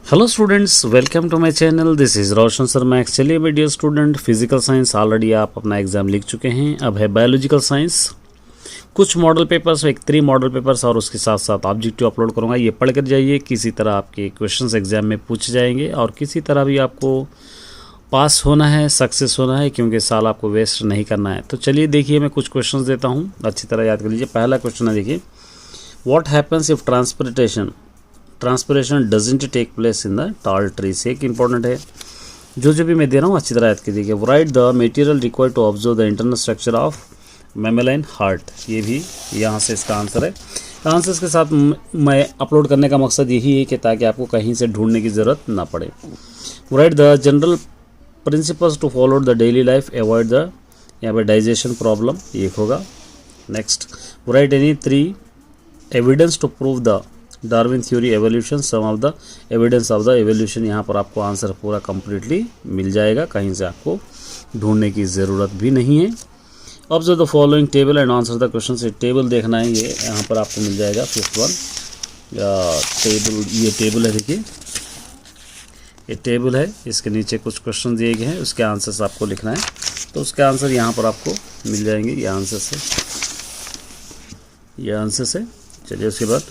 Hello students, welcome to my channel. This is Roshan Sharma. Actually my dear student, physical science already आप अपना exam लिख चुके हैं। अब है बायोलॉजिकल साइंस। कुछ मॉडल पेपर्स, एक 3 मॉडल पेपर्स और उसके साथ साथ ऑब्जेक्टिव अपलोड करूँगा। ये पढ़ कर जाइए। किसी तरह आपके क्वेश्चंस एग्जाम में पूछे जाएंगे और किसी तरह भी आपको पास होना है, सक्सेस होना है, क्योंकि साल आपको वेस्ट नहीं करना है। तो चलिए देखिए, मैं कुछ क्वेश्चन देता हूँ, अच्छी तरह याद कर लीजिए। पहला क्वेश्चन है, देखिए, what happens if transpiration doesn't take place in the tall trees. एक इंपॉर्टेंट है, जो भी मैं दे रहा हूँ अच्छी तरह याद कीजिएगा। Write the material required to observe the internal structure of mammalian heart. ये भी यहाँ से इसका आंसर है। आंसर्स के साथ मैं अपलोड करने का मकसद यही है कि ताकि आपको कहीं से ढूंढने की ज़रूरत ना पड़े। Write the general principles to follow the daily life, avoid the, यहाँ पे डाइजेशन प्रॉब्लम ये होगा। Next, write any 3 evidence to prove the Darwin theory evolution, some of the evidence of the evolution. यहाँ पर आपको आंसर पूरा completely मिल जाएगा, कहीं से आपको ढूंढने की ज़रूरत भी नहीं है। Observe the following table and answer the question. से टेबल देखना है, ये यहाँ पर आपको मिल जाएगा। 5th वन टेबल, ये टेबल है, देखिए ये टेबल है। इसके नीचे कुछ क्वेश्चन दिए गए हैं, उसके आंसर्स आपको लिखना है। तो उसके आंसर यहाँ पर आपको मिल जाएंगे। ये आंसर से चलिए, उसके बाद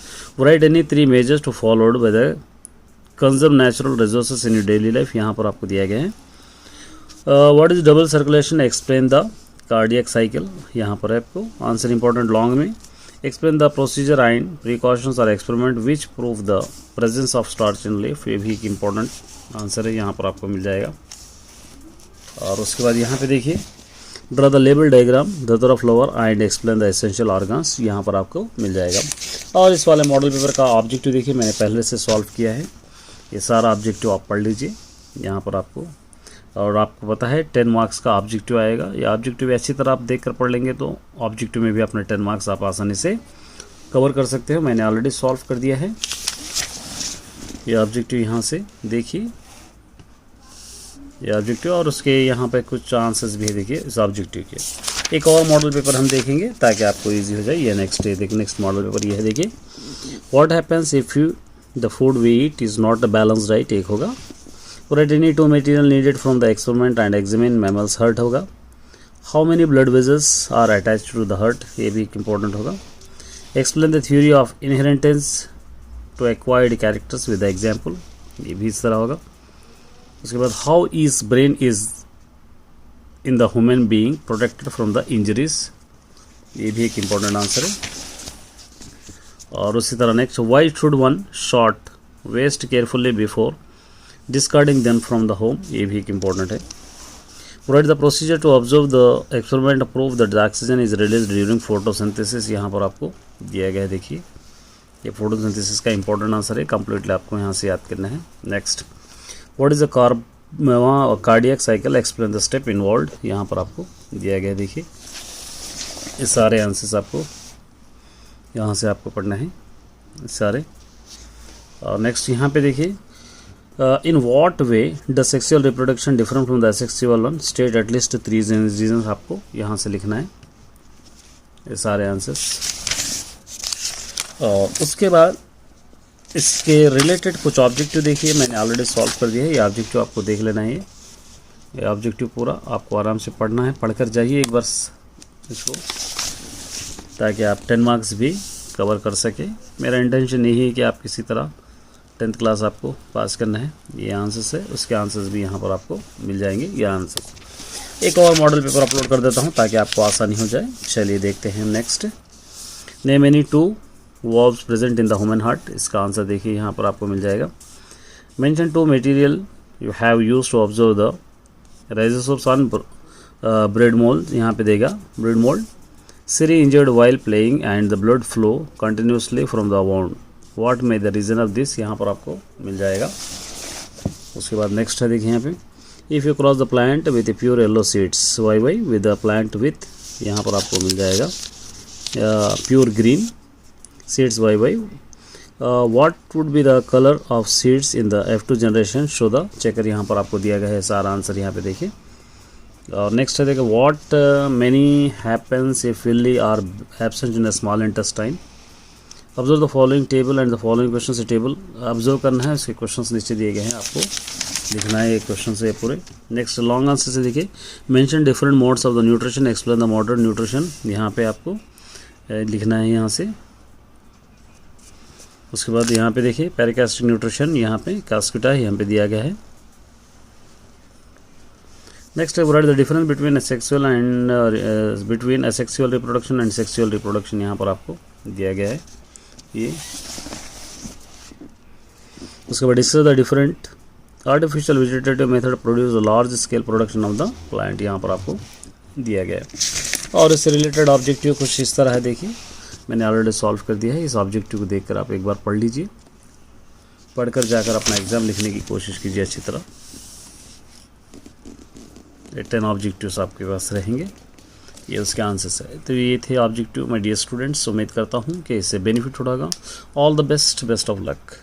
write any 3 measures to followed by the conserve natural resources in your daily life. यहाँ पर आपको दिया गया है। What is double circulation, explain the cardiac cycle. यहाँ पर है आपको आंसर इंपॉर्टेंट लॉन्ग में। Explain the procedure and precautions और experiment which prove the presence of starch in leaf. ये भी एक इंपॉर्टेंट आंसर है, यहाँ पर आपको मिल जाएगा। और उसके बाद यहाँ पे देखिए, ड्रा द लेबल डायग्राम धतूरा flower and explain the essential organs. यहाँ पर आपको मिल जाएगा। और इस वाले मॉडल पेपर का ऑब्जेक्टिव देखिए, मैंने पहले से सॉल्व किया है। ये सारा ऑब्जेक्टिव आप पढ़ लीजिए यहाँ पर आपको। और आपको पता है 10 मार्क्स का ऑब्जेक्टिव आएगा। ये ऑब्जेक्टिव अच्छी तरह आप देख कर पढ़ लेंगे तो ऑब्जेक्टिव में भी अपने 10 मार्क्स आप आसानी से कवर कर सकते हो। मैंने ऑलरेडी सॉल्व कर दिया है ये ऑब्जेक्टिव। यहाँ से देखिए ये ऑब्जेक्टिव, और उसके यहाँ पे कुछ आंसर्स भी देखिए इस ऑब्जेक्टिव के। एक और मॉडल पेपर हम देखेंगे ताकि आपको इजी हो जाए। ये नेक्स्ट है, देखिए नेक्स्ट मॉडल पेपर ये है, देखिए what happens if you the food we eat is not a balance diet. एक होगा। Write any 2 material needed from the experiment and examine mammals heart होगा। How many blood vessels are attached to the heart. ये भी एक important होगा। Explain the theory of inheritance to acquired characters with the example. ये भी इस तरह होगा। उसके बाद how is brain is in the human being protected from the injuries. ये भी एक इंपॉर्टेंट आंसर है। और उसी तरह next, why should one sort waste carefully before discarding them from the home. ये भी एक इंपॉर्टेंट है। Write the procedure to observe the experiment prove that the oxygen is release during photosynthesis. यहाँ पर आपको दिया गया है, देखिए ये फोटोसिंथेसिस का इंपॉर्टेंट आंसर है। कंप्लीटली आपको यहाँ से याद करना है। Next, what is the cardiac cycle, explain the step involve. यहाँ पर आपको दिया गया है, देखिए ये सारे आंसर्स आपको यहाँ से आपको पढ़ना है सारे। और नेक्स्ट यहाँ पे देखिए, in what way the sexual reproduction different from the asexual one, state at least 3 reasons आपको यहाँ से लिखना है, ये सारे आंसर्स। और उसके बाद इसके रिलेटेड कुछ ऑब्जेक्टिव देखिए, मैंने ऑलरेडी सॉल्व कर दिया है। ये ऑब्जेक्टिव आपको देख लेना है। ये ऑब्जेक्टिव पूरा आपको आराम से पढ़ना है। पढ़कर जाइए एक बार इसको, ताकि आप 10 मार्क्स भी कवर कर सके। मेरा इंटेंशन यही है कि आप किसी तरह 10th क्लास आपको पास करना है। ये आंसर्स है, उसके आंसर्स भी यहाँ पर आपको मिल जाएंगे। ये आंसर्स। एक और मॉडल पेपर अपलोड कर देता हूँ ताकि आपको आसानी हो जाए। चलिए देखते हैं next. Name any 2 valves present in the human heart. इसका आंसर देखिए यहाँ पर आपको मिल जाएगा। Mention 2 material you have used to observe the rhizosomes on bread mould. यहाँ पे देगा bread mould. Siri injured while playing and the blood flow continuously from the wound, what may the reason of this. यहाँ पर आपको मिल जाएगा। उसके बाद नेक्स्ट है, देखिए यहाँ पे, if you cross the plant with pure yellow seeds, why with the plant with, यहाँ पर आपको मिल जाएगा pure green seeds, why what would be the colour of seeds in the F2 generation, show the checker. यहाँ पर आपको दिया गया है सारा आंसर यहाँ पे देखिए। और नेक्स्ट है, देखिए what many happens if villi are absent in a small intestine. Observe the following table and the following question से टेबल ऑब्जर्व करना है, उसके क्वेश्चंस नीचे दिए गए हैं, आपको लिखना है ये क्वेश्चन से पूरे। नेक्स्ट लॉन्ग आंसर से देखिए, mention different modes of the nutrition, explain the modern nutrition, यहाँ पे आपको लिखना है यहाँ से। उसके बाद यहाँ पे देखिए पैराकास्टिक न्यूट्रिशन, यहाँ पे कास्किटा यहाँ पे दिया गया है। नेक्स्ट है write the difference between sexual and between asexual reproduction and sexual reproduction, यहाँ पर आपको दिया गया है ये। उसके बाद discuss the different artificial vegetative method produce large scale production of the plant, यहाँ पर आपको दिया गया है। और इससे रिलेटेड ऑब्जेक्टिव कुछ इस तरह है, देखिए मैंने ऑलरेडी सॉल्व कर दिया है। इस ऑब्जेक्टिव को देखकर आप एक बार पढ़ लीजिए, पढ़कर जाकर अपना एग्ज़ाम लिखने की कोशिश कीजिए अच्छी तरह। 10 ऑब्जेक्टिव्स आपके पास रहेंगे, ये उसके आंसर्स है। तो ये थे ऑब्जेक्टिव माय डियर स्टूडेंट्स, उम्मीद करता हूँ कि इससे बेनिफिट होगा। All the best, best of luck.